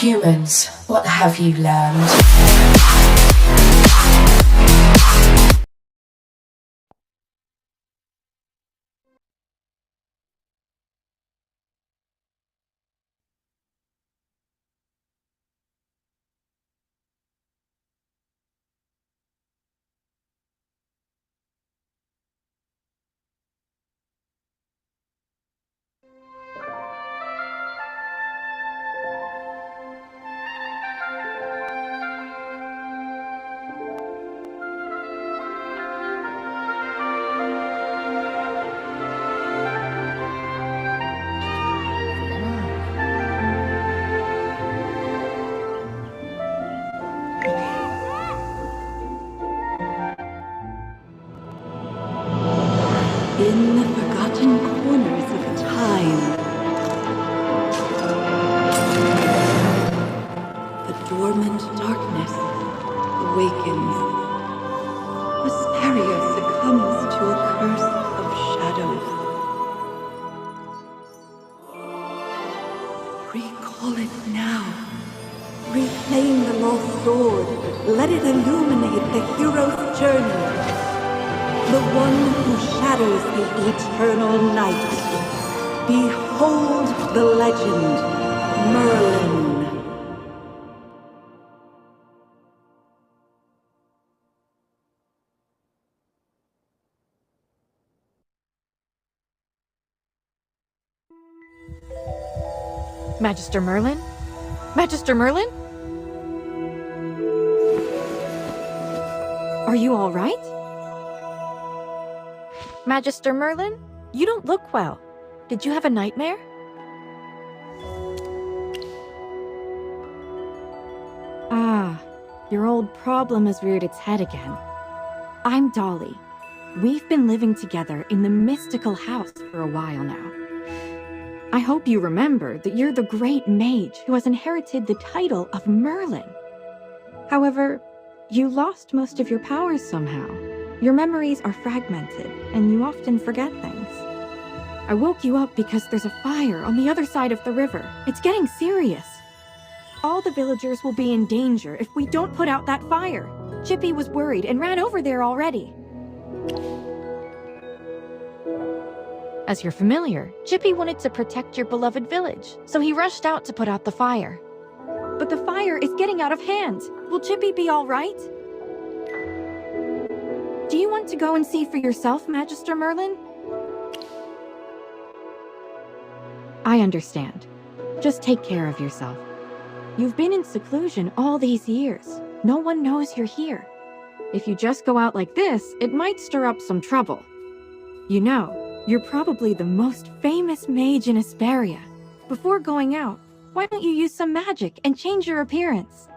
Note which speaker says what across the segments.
Speaker 1: Humans, what have you learned?
Speaker 2: In the forgotten corners of time, the dormant darkness awakens. Wisteria succumbs to a curse of shadows. Recall it now. Reclaim the lost sword. Let it illuminate the hero's journey. The one who shatters the eternal night. Behold the legend, Merlin.
Speaker 3: Magister Merlin? Magister Merlin? Are you all right? Magister Merlin? You don't look well. Did you have a nightmare? Ah, your old problem has reared its head again. I'm Dolly. We've been living together in the mystical house for a while now. I hope you remember that you're the great mage who has inherited the title of Merlin. However, you lost most of your powers somehow. Your memories are fragmented, and you often forget things. I woke you up because there's a fire on the other side of the river. It's getting serious. All the villagers will be in danger if we don't put out that fire. Chippy was worried and ran over there already. As you're familiar, Chippy wanted to protect your beloved village, so he rushed out to put out the fire. But the fire is getting out of hand. Will Chippy be all right? Do you want to go and see for yourself, Magister Merlin? I understand. Just take care of yourself. You've been in seclusion all these years. No one knows you're here. If you just go out like this, it might stir up some trouble. You know, you're probably the most famous mage in Asperia. Before going out, why don't you use some magic and change your appearance?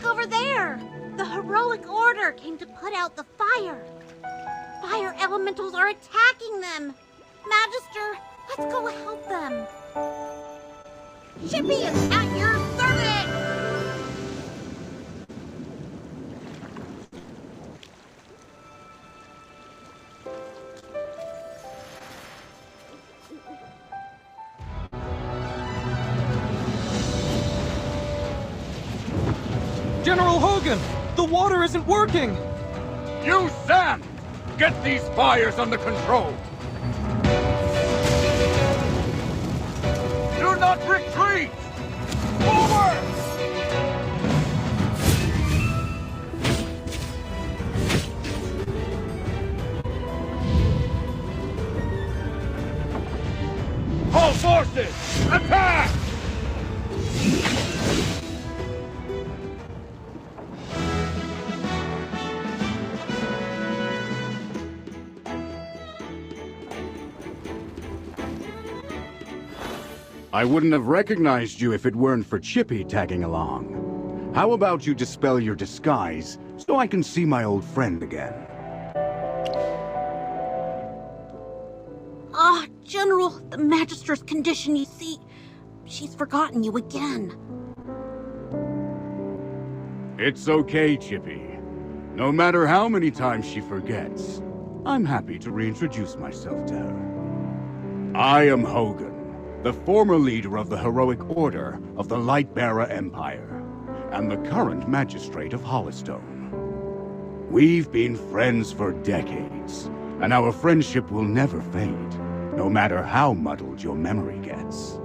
Speaker 4: Look over there! The heroic order came to put out the fire. Fire elementals are attacking them. Magister, let's go help them. Chippy is at your service!
Speaker 5: General Hogan! The water isn't working!
Speaker 6: You Sam! Get these fires under control! Do not retreat! Forward! All forces, attack!
Speaker 7: I wouldn't have recognized you if it weren't for Chippy tagging along. How about you dispel your disguise so I can see my old friend again?
Speaker 4: General, the Magister's condition, you see, she's forgotten you again.
Speaker 7: It's okay, Chippy. No matter how many times she forgets, I'm happy to reintroduce myself to her. I am Hogan, the former leader of the heroic order of the Lightbearer Empire, and the current magistrate of Hollowstone. We've been friends for decades, and our friendship will never fade, no matter how muddled your memory gets.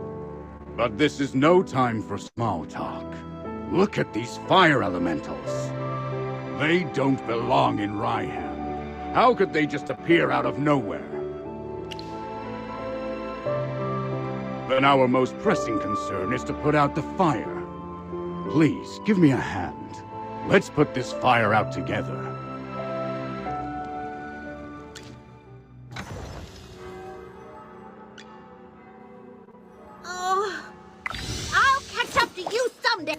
Speaker 7: But this is no time for small talk. Look at these fire elementals. They don't belong in Rhyham. How could they just appear out of nowhere? Then our most pressing concern is to put out the fire. Please, give me a hand. Let's put this fire out together.
Speaker 4: I'll catch up to you someday.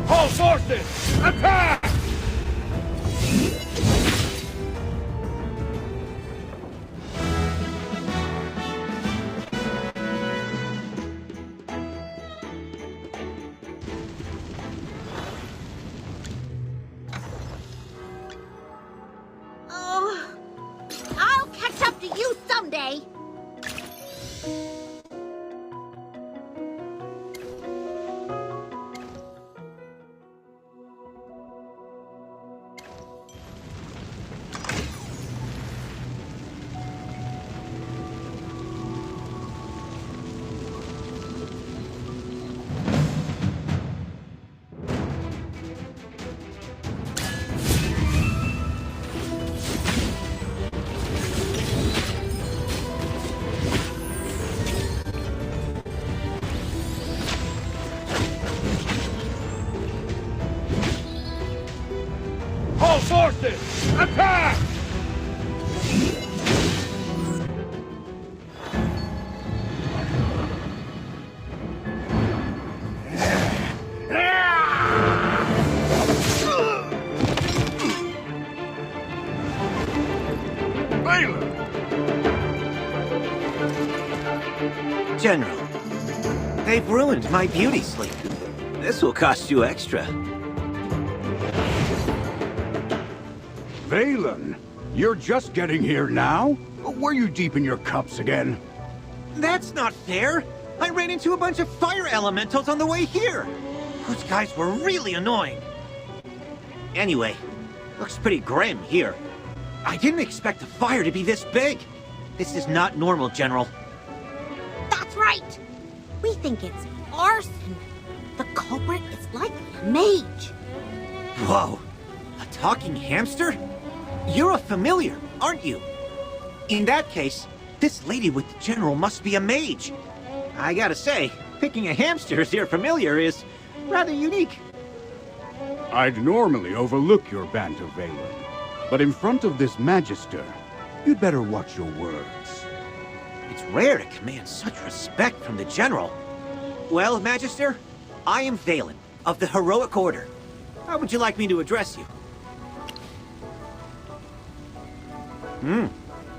Speaker 6: All forces, attack!
Speaker 4: I'll catch up to you someday.
Speaker 6: All forces, attack!
Speaker 8: General, they've ruined my beauty sleep. This will cost you extra.
Speaker 7: Valen, you're just getting here now? Were you deep in your cups again?
Speaker 8: That's not fair! I ran into a bunch of fire elementals on the way here! Those guys were really annoying. Anyway, looks pretty grim here. I didn't expect the fire to be this big. This is not normal, General.
Speaker 4: That's right. We think it's arson. The culprit is likely a mage.
Speaker 8: Whoa, a talking hamster? You're a familiar, aren't you? In that case, this lady with the general must be a mage. I gotta say, picking a hamster as your familiar is rather unique.
Speaker 7: I'd normally overlook your banter, Valen, but in front of this Magister, you'd better watch your words.
Speaker 8: It's rare to command such respect from the general. Well, Magister, I am Valen, of the Heroic Order. How would you like me to address you?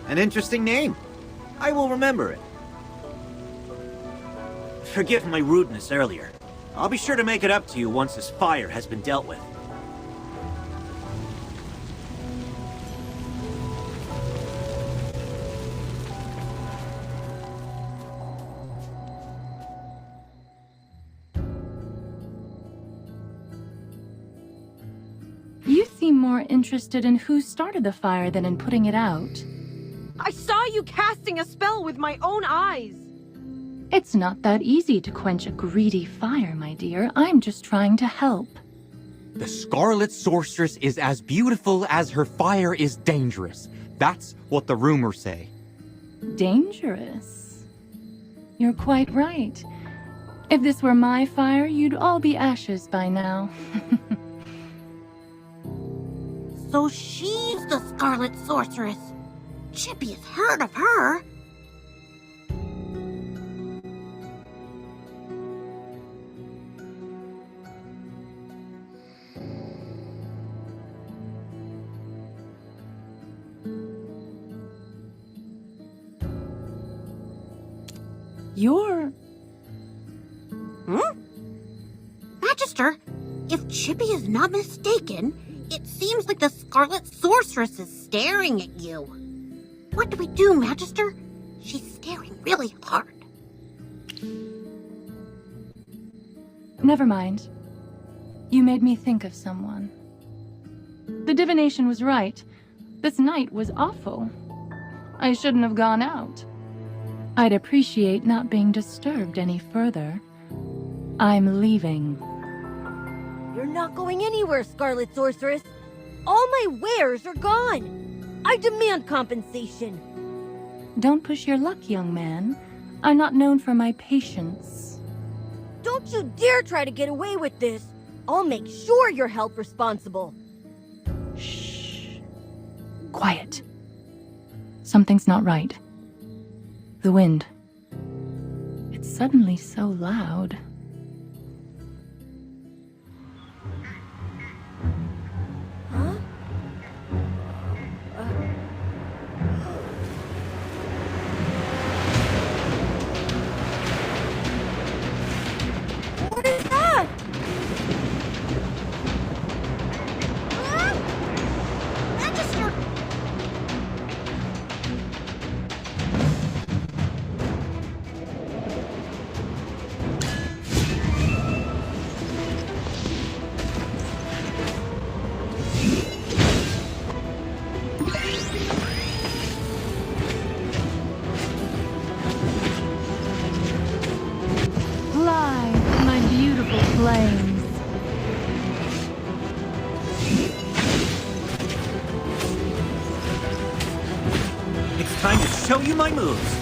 Speaker 8: An interesting name. I will remember it. Forgive my rudeness earlier. I'll be sure to make it up to you once this fire has been dealt with.
Speaker 9: You seem more interested in who started the fire than in putting it out.
Speaker 10: I saw you casting a spell with my own eyes.
Speaker 9: It's not that easy to quench a greedy fire, my dear. I'm just trying to help.
Speaker 5: The Scarlet Sorceress is as beautiful as her fire is dangerous. That's what the rumors say.
Speaker 9: Dangerous? You're quite right. If this were my fire, you'd all be ashes by now.
Speaker 4: So she's the Scarlet Sorceress. Chippy has heard of her.
Speaker 9: You're...
Speaker 4: Magister, if Chippy is not mistaken, it seems like the Scarlet Sorceress is staring at you. What do we do, Magister? She's staring really hard.
Speaker 9: Never mind. You made me think of someone. The divination was right. This night was awful. I shouldn't have gone out. I'd appreciate not being disturbed any further. I'm leaving.
Speaker 10: You're not going anywhere, Scarlet Sorceress. All my wares are gone. I demand compensation.
Speaker 9: Don't push your luck, young man. I'm not known for my patience.
Speaker 10: Don't you dare try to get away with this. I'll make sure you're held responsible.
Speaker 9: Shh. Quiet. Something's not right. The wind. It's suddenly so loud.
Speaker 10: Huh? What is that?
Speaker 4: Magister!
Speaker 9: Fly, my beautiful flames.
Speaker 8: It's time to show you my moves.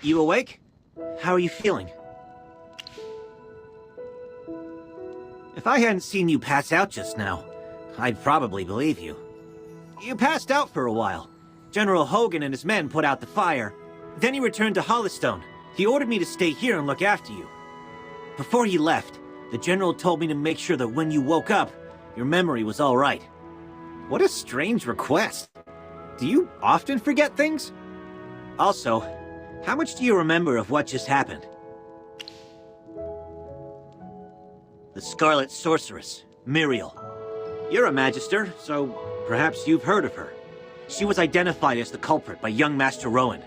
Speaker 8: You awake? How are you feeling? If I hadn't seen you pass out just now, I'd probably believe you. You passed out for a while. General Hogan and his men put out the fire. Then he returned to Hollystone. He ordered me to stay here and look after you. Before he left, the General told me to make sure that when you woke up, your memory was all right. What a strange request. Do you often forget things? Also, how much do you remember of what just happened? The Scarlet Sorceress, Muriel. You're a Magister, so perhaps you've heard of her. She was identified as the culprit by young Master Rowan.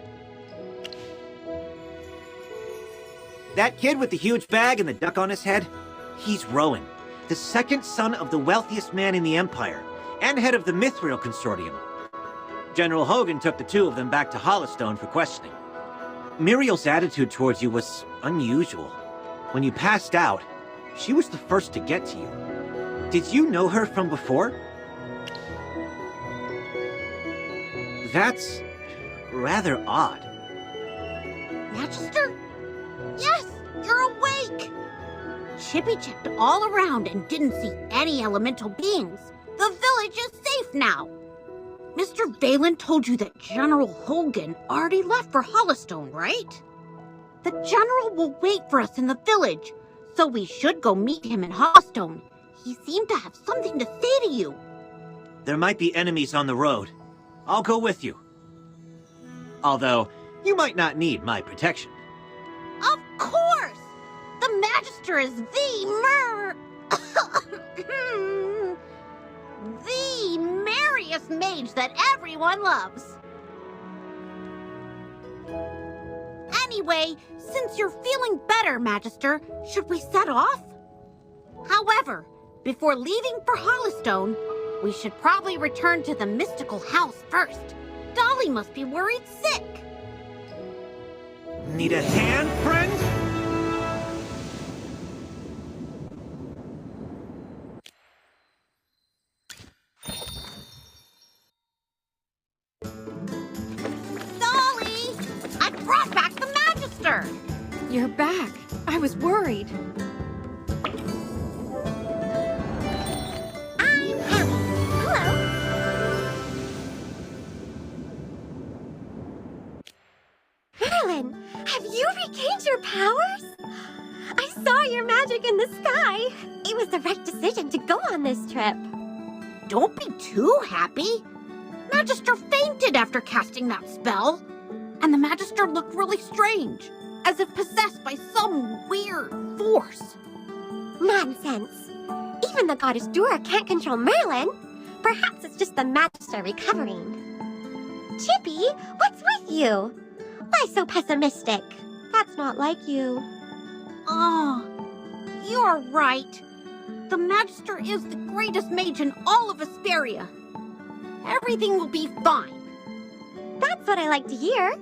Speaker 8: That kid with the huge bag and the duck on his head? He's Rowan, the second son of the wealthiest man in the Empire, and head of the Mithril Consortium. General Hogan took the two of them back to Hollystone for questioning. Muriel's attitude towards you was unusual. When you passed out, she was the first to get to you. Did you know her from before? That's rather odd.
Speaker 4: Magister? Yes, you're awake! Chippy checked all around and didn't see any elemental beings. The village is safe now. Mr. Valen told you that General Hogan already left for Hollystone, right? The General will wait for us in the village, so we should go meet him in Hollystone. He seemed to have something to say to you.
Speaker 8: There might be enemies on the road. I'll go with you. Although, you might not need my protection.
Speaker 4: Of course! The Magister is the the merriest mage that everyone loves. Anyway, since you're feeling better, Magister, should we set off? However, before leaving for Hollystone, we should probably return to the mystical house first. Dolly must be worried sick.
Speaker 8: Need a hand, friend?
Speaker 4: Dolly! I brought back the Magister!
Speaker 3: You're back. I was worried.
Speaker 4: I'm Ellie. Hello.
Speaker 10: Madeline, have you regained your powers? I saw your magic in the sky. It was the right decision to go on this trip.
Speaker 4: Don't be too happy. Magister fainted after casting that spell. And the Magister looked really strange, as if possessed by some weird force.
Speaker 10: Nonsense. Even the goddess Dura can't control Merlin. Perhaps it's just the Magister recovering. Chippy, what's with you? Why so pessimistic? That's not like you.
Speaker 4: Oh, you're right. The Magister is the greatest mage in all of Asperia. Everything will be fine.
Speaker 10: That's what I like to hear.